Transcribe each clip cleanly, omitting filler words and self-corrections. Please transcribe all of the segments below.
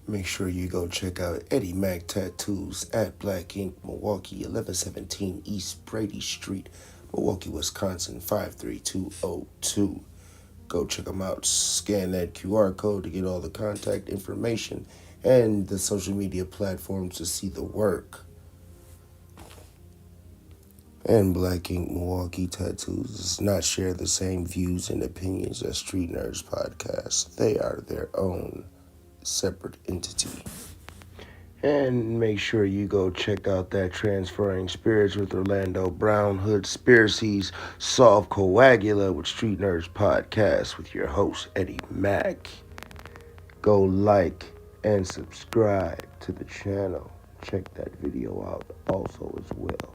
Make sure you go check out Eddie Mac Tattoos at Black Ink, Milwaukee, 1117 East Brady Street, Milwaukee, Wisconsin, 53202. Go check them out. Scan that QR code to get all the contact information and the social media platforms to see the work. And Black Ink Milwaukee Tattoos does not share the same views and opinions as Street Nerds Podcast. They are their own separate entity. And make sure you go check out that Transferring Spirits with Orlando Brown, Hood Spiracies, Solve Coagula with Street Nerds Podcast with your host, Eddie Mack. Go like and subscribe to the channel. Check that video out also as well.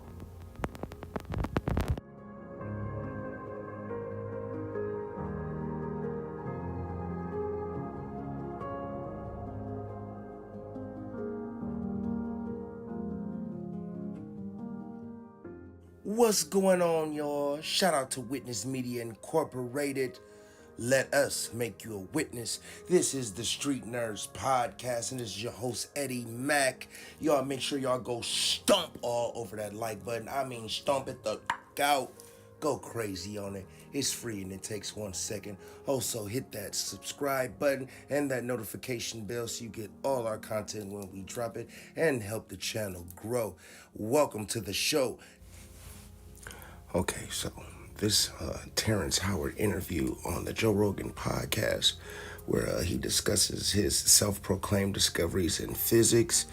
What's going on, y'all? Shout out to Witness Media Incorporated. Let us make you a witness. This is the Street Nerds Podcast, and this is your host, Eddie Mack. Y'all make sure y'all go stomp all over that like button. I mean, stomp it the out. Go crazy on it. It's free and it takes 1 second. Also, hit that subscribe button and that notification bell so you get all our content when we drop it and help the channel grow. Welcome to the show. Okay, so this Terrence Howard interview on the Joe Rogan podcast where he discusses his self-proclaimed discoveries in physics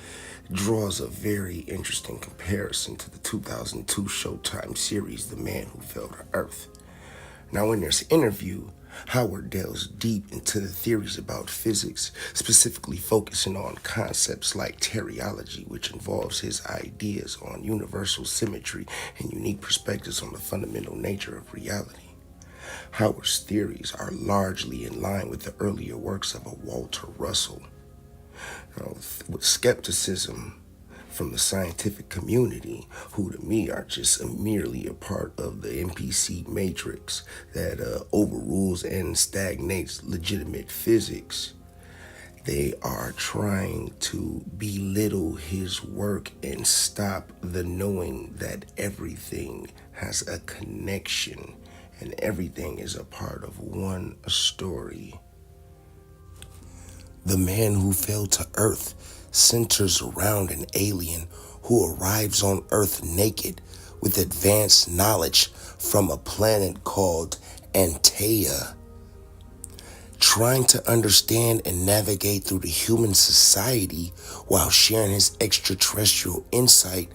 draws a very interesting comparison to the 2002 Showtime series The Man Who Fell to Earth. Now in this interview, Howard delves deep into the theories about physics, specifically focusing on concepts like teleology, which involves his ideas on universal symmetry and unique perspectives on the fundamental nature of reality. Howard's theories are largely in line with the earlier works of a Walter Russell. With skepticism from the scientific community, who to me are just merely a part of the NPC matrix that overrules and stagnates legitimate physics. They are trying to belittle his work and stop the knowing that everything has a connection and everything is a part of one story. The Man Who Fell to Earth centers around an alien who arrives on Earth naked with advanced knowledge from a planet called Antea. Trying to understand and navigate through the human society while sharing his extraterrestrial insight,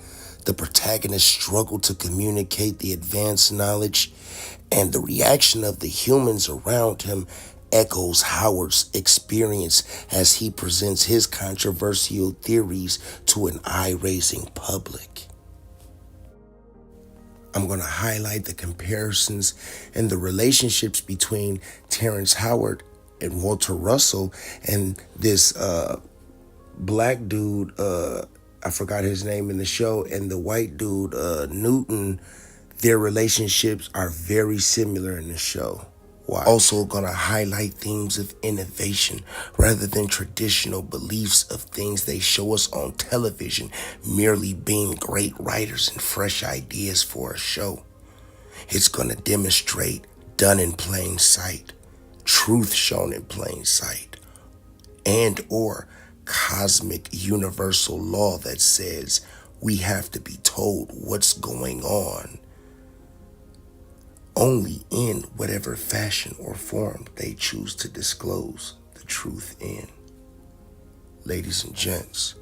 the protagonist struggled to communicate the advanced knowledge, and the reaction of the humans around him echoes Howard's experience as he presents his controversial theories to an eye-raising public. I'm going to highlight the comparisons and the relationships between Terrence Howard and Walter Russell and this black dude, I forgot his name in the show, and the white dude, Newton. Their relationships are very similar in the show. Why? Also going to highlight themes of innovation rather than traditional beliefs of things they show us on television merely being great writers and fresh ideas for a show. It's going to demonstrate done in plain sight, truth shown in plain sight, and or cosmic universal law that says we have to be told what's going on only in whatever fashion or form they choose to disclose the truth in. Ladies and gents,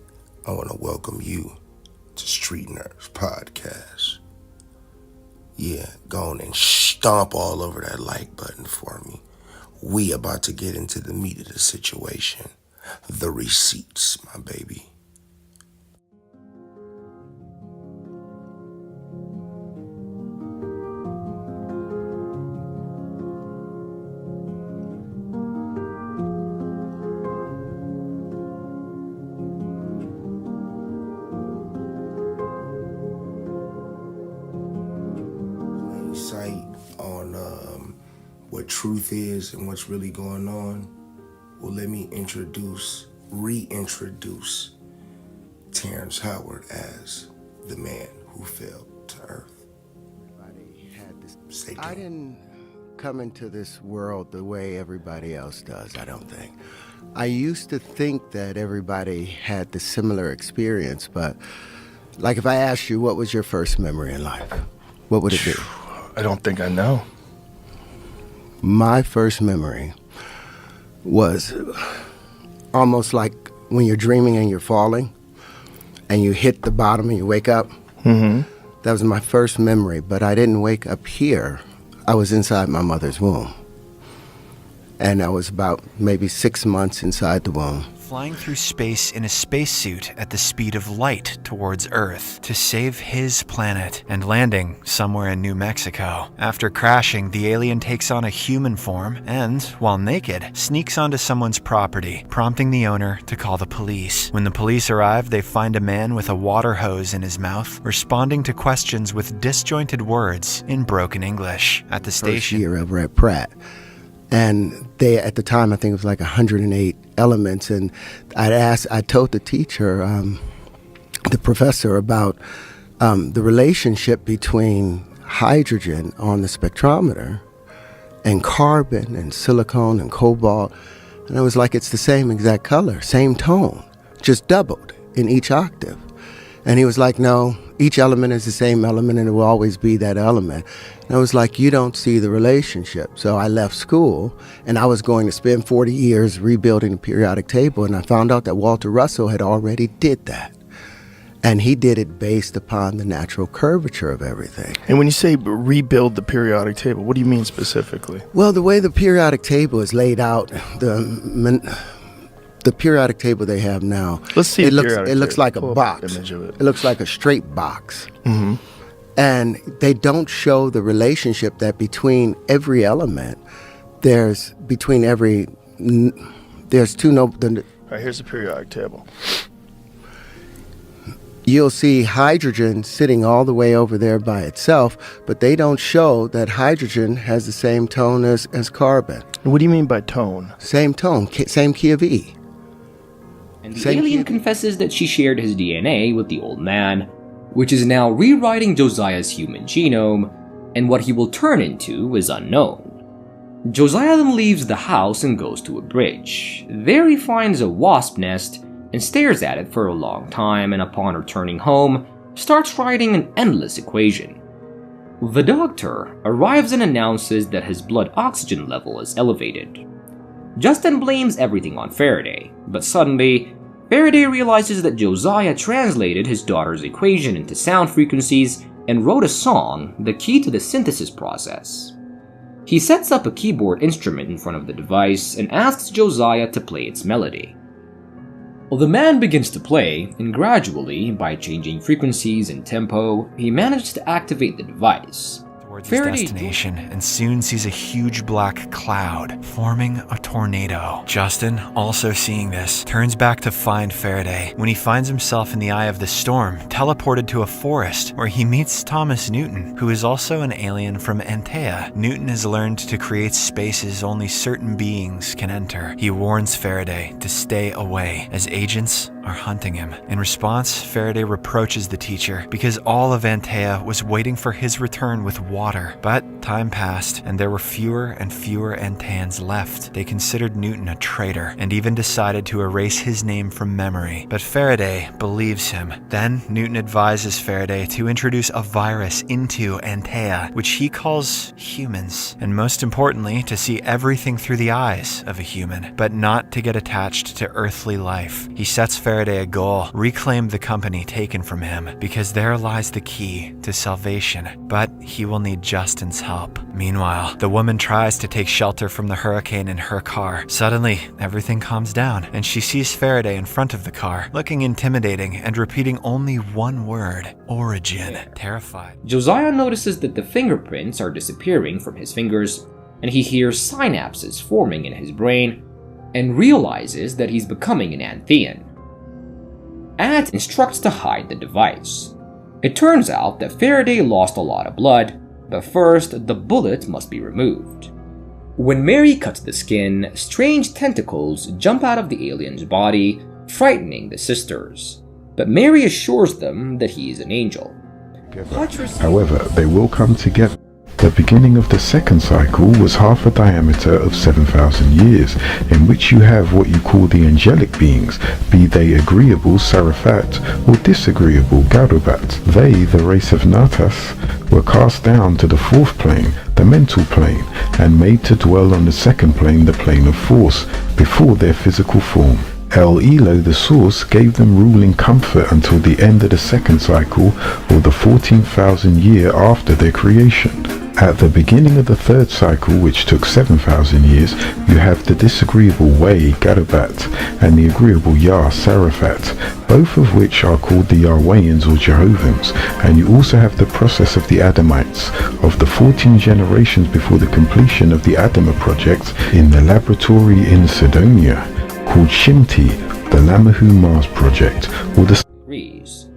I want to welcome you to Street Nerds Podcast. Yeah, go on and stomp all over that like button for me. We about to get into the meat of the situation. The receipts, my baby. Insight on what truth is and what's really going on. Well, let me introduce reintroduce Terrence Howard as the man who fell to earth. I didn't come into this world the way everybody else does, I don't think. I used to think that everybody had the similar experience, but like if I asked you what was your first memory in life, what would it be? I don't think I know. My first memory was almost like when you're dreaming and you're falling and you hit the bottom and you wake up. Mm-hmm. That was my first memory, but I didn't wake up here. I was inside my mother's womb. And I was about maybe 6 months inside the womb. Flying through space in a spacesuit at the speed of light towards Earth to save his planet and landing somewhere in New Mexico. After crashing, the alien takes on a human form and, while naked, sneaks onto someone's property, prompting the owner to call the police. When the police arrive, they find a man with a water hose in his mouth, responding to questions with disjointed words in broken English. At the station, first year over at Pratt. And they, at the time, I think it was like 108 elements. And I told the teacher, the professor, about the relationship between hydrogen on the spectrometer and carbon and silicon and cobalt. And I was like, it's the same exact color, same tone, just doubled in each octave. And he was like, no, each element is the same element and it will always be that element. And I was like, you don't see the relationship. So I left school and I was going to spend 40 years rebuilding the periodic table. And I found out that Walter Russell had already did that. And he did it based upon the natural curvature of everything. And when you say rebuild the periodic table, what do you mean specifically? Well, the way the periodic table is laid out, the periodic table they have now, let's see. It looks like a box. Image of it. It looks like a straight box. Mm-hmm. And they don't show the relationship that between every element, there's two All right, here's the periodic table. You'll see hydrogen sitting all the way over there by itself, but they don't show that hydrogen has the same tone as carbon. What do you mean by tone? Same tone, same key of E. And the alien confesses that she shared his DNA with the old man, which is now rewriting Josiah's human genome, and what he will turn into is unknown. Josiah then leaves the house and goes to a bridge. There he finds a wasp nest and stares at it for a long time, and upon returning home, starts writing an endless equation. The doctor arrives and announces that his blood oxygen level is elevated. Justin blames everything on Faraday, but suddenly, Faraday realizes that Josiah translated his daughter's equation into sound frequencies and wrote a song, the key to the synthesis process. He sets up a keyboard instrument in front of the device and asks Josiah to play its melody. The man begins to play, and gradually, by changing frequencies and tempo, he manages to activate the device. Towards his destination, and soon sees a huge black cloud forming a tornado. Justin, also seeing this, turns back to find Faraday when he finds himself in the eye of the storm, teleported to a forest where he meets Thomas Newton, who is also an alien from Antea. Newton has learned to create spaces only certain beings can enter. He warns Faraday to stay away, as agents are hunting him. In response, Faraday reproaches the teacher because all of Antea was waiting for his return with water. But time passed, and there were fewer and fewer Anteans left. They considered Newton a traitor, and even decided to erase his name from memory. But Faraday believes him. Then Newton advises Faraday to introduce a virus into Antea, which he calls humans, and most importantly, to see everything through the eyes of a human, but not to get attached to earthly life. He sets Faraday a goal: reclaim the company taken from him, because there lies the key to salvation. But he will need Justin's help. Meanwhile, the woman tries to take shelter from the hurricane in her car. Suddenly, everything calms down, and she sees Faraday in front of the car, looking intimidating and repeating only one word: origin. Terrified, Josiah notices that the fingerprints are disappearing from his fingers, and he hears synapses forming in his brain, and realizes that he's becoming an anthean. Ant instructs to hide the device. It turns out that Faraday lost a lot of blood, but first the bullet must be removed. When Mary cuts the skin, strange tentacles jump out of the alien's body, frightening the sisters. But Mary assures them that he is an angel. However, they will come together. The beginning of the second cycle was half a diameter of 7,000 years, in which you have what you call the angelic beings, be they agreeable Sarafat or disagreeable Garubat. They, the race of Natas, were cast down to the fourth plane, the mental plane, and made to dwell on the second plane, the plane of force, before their physical form. El Elo, the source, gave them ruling comfort until the end of the second cycle, or the 14,000 year after their creation. At the beginning of the third cycle, which took 7,000 years, you have the disagreeable Way, Garubat, and the agreeable Yah, Sarafat, both of which are called the Yahwehans or Jehovahans, and you also have the process of the Adamites, of the 14 generations before the completion of the Adama project in the laboratory in Sidonia, called Shimti, the Lamahou Mars project, or the Agrees.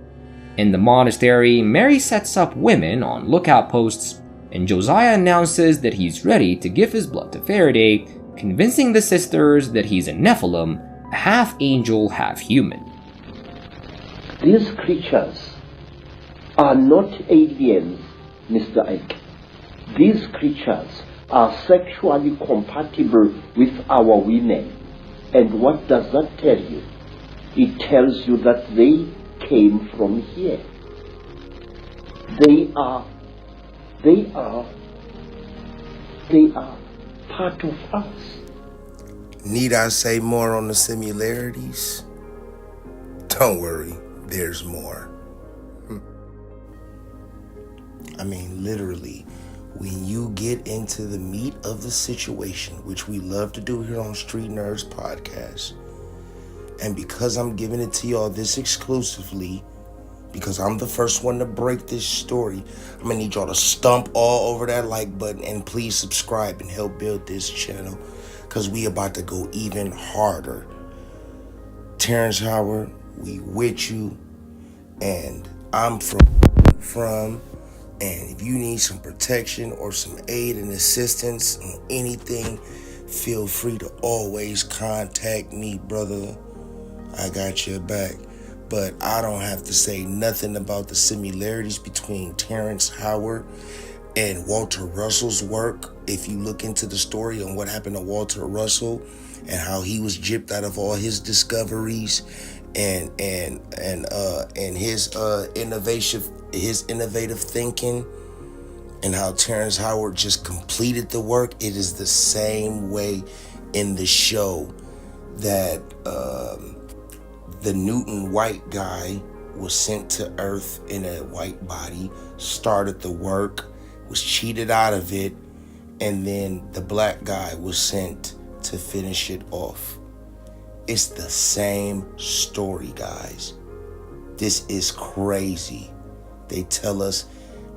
In the monastery, Mary sets up women on lookout posts, and Josiah announces that he's ready to give his blood to Fareday, convincing the sisters that he's a Nephilim, a half-angel, half-human. These creatures are not aliens, Mr. Ike. These creatures are sexually compatible with our women. And what does that tell you? It tells you that they came from here. They are part of us. Need I say more on the similarities? Don't worry, there's more. I mean, literally, when you get into the meat of the situation, which we love to do here on Street Nerds Podcast, and because I'm giving it to y'all this exclusively, because I'm the first one to break this story, I'm gonna need y'all to stomp all over that like button and please subscribe and help build this channel, because we about to go even harder. Terrence Howard, we with you, and I'm from, and if you need some protection or some aid and assistance on anything, feel free to always contact me, brother. I got your back. But I don't have to say nothing about the similarities between Terrence Howard and Walter Russell's work. If you look into the story on what happened to Walter Russell and how he was gypped out of all his discoveries and his innovative thinking, and how Terrence Howard just completed the work, it is the same way in the show that the Newton white guy was sent to Earth in a white body, started the work, was cheated out of it, and then the black guy was sent to finish it off. It's the same story, guys. This is crazy. They tell us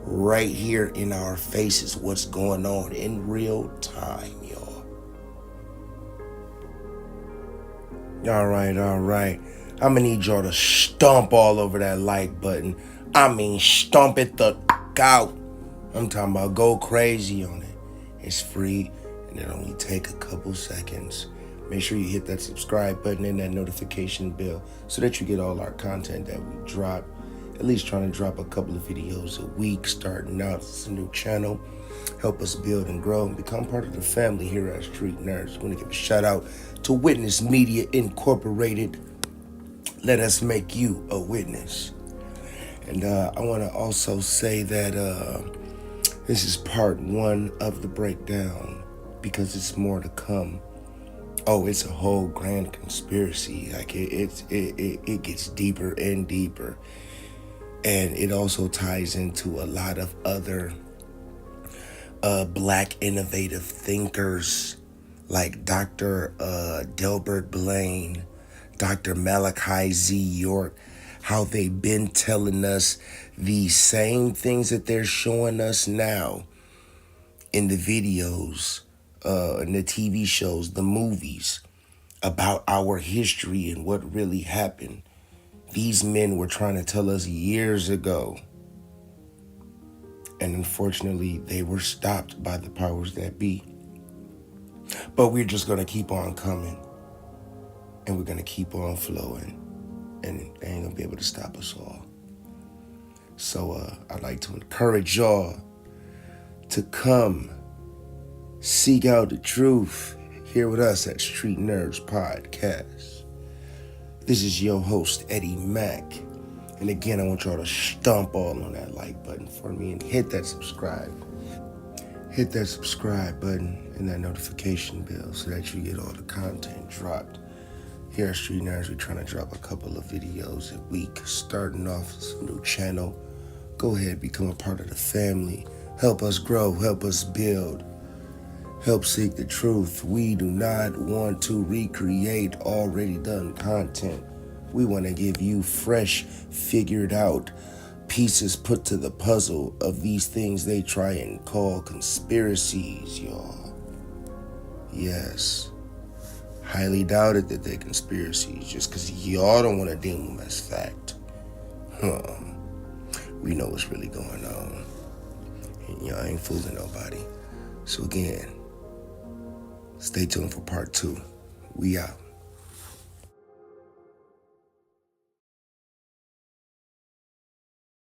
right here in our faces what's going on in real time, y'all. All right. I'm gonna need y'all to stomp all over that like button. I mean, stomp it the out. I'm talking about go crazy on it. It's free and it only take a couple seconds. Make sure you hit that subscribe button and that notification bell so that you get all our content that we drop. At least trying to drop a couple of videos a week starting out. It's a new channel. Help us build and grow and become part of the family here at Street Nerds. I want to give a shout out to Witness Media Incorporated. Let us make you a witness. And I want to also say that this is part 1 of the breakdown, because it's more to come. Oh, it's a whole grand conspiracy. Like it gets deeper and deeper. And it also ties into a lot of other black innovative thinkers like Dr. Delbert Blaine, Dr. Malachi Z. York, how they've been telling us the same things that they're showing us now in the videos, in the TV shows, the movies, about our history and what really happened. These men were trying to tell us years ago. And unfortunately, they were stopped by the powers that be. But we're just going to keep on coming. And we're going to keep on flowing. And they ain't going to be able to stop us all. So I'd like to encourage y'all to come seek out the truth here with us at Street Nerds Podcast. This is your host, Eddie Mack. And again, I want y'all to stomp all on that like button for me and hit that subscribe. Hit that subscribe button and that notification bell so that you get all the content dropped. Here at Street Nerds, we're trying to drop a couple of videos a week, starting off some new channel. Go ahead, become a part of the family. Help us grow, help us build. Help seek the truth. We do not want to recreate already done content. We want to give you fresh, figured out pieces put to the puzzle of these things they try and call conspiracies, y'all. Yes. Highly doubted that they're conspiracies just because y'all don't want to deem them as fact. We know what's really going on. And y'all ain't fooling nobody. So again, stay tuned for part 2. We out.